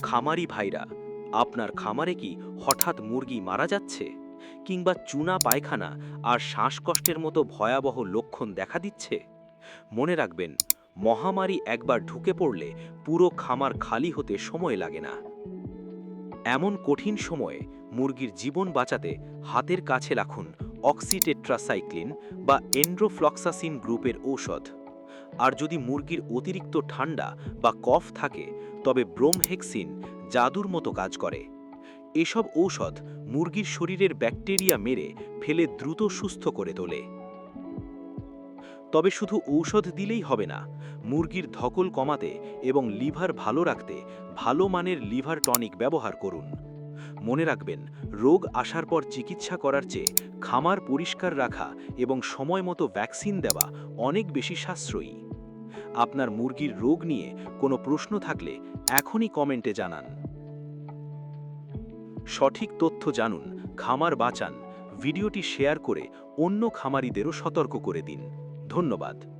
খামারি ভাইরা, আপনার খামারে কি হঠাৎ মুরগি মারা যাচ্ছে, কিংবা চুনা পায়খানা আর শ্বাসকষ্টের মতো ভয়াবহ লক্ষণ দেখা দিচ্ছে? মনে রাখবেন, মহামারী একবার ঢুকে পড়লে পুরো খামার খালি হতে সময় লাগে না। এমন কঠিন সময়ে মুরগির জীবন বাঁচাতে হাতের কাছে রাখুন অক্সিটেট্রাসাইক্লিন বা এন্ড্রোফ্লক্সাসিন গ্রুপের ঔষধ। আর যদি মুরগির অতিরিক্ত ঠান্ডা বা কফ থাকে, তবে ব্রোমহেক্সিন জাদুর মতো কাজ করে। এসব ঔষধ মুরগির শরীরের ব্যাকটেরিয়া মেরে ফেলে দ্রুত সুস্থ করে তোলে। তবে শুধু ঔষধ দিলেই হবে না, মুরগির ধকল কমাতে এবং লিভার ভালো রাখতে ভালো মানের লিভার টনিক ব্যবহার করুন। মনে রাখবেন, রোগ আসার পর চিকিৎসা করার চেয়ে খামার পরিষ্কার রাখা এবং সময় মতো ভ্যাকসিন দেওয়া অনেক বেশি সাশ্রয়ী। আপনার মুরগির রোগ নিয়ে কোনো প্রশ্ন থাকলে এখনই কমেন্টে জানান। সঠিক তথ্য জানুন, খামার বাঁচান। ভিডিওটি শেয়ার করে অন্য খামারিদেরও সতর্ক করে দিন। ধন্যবাদ।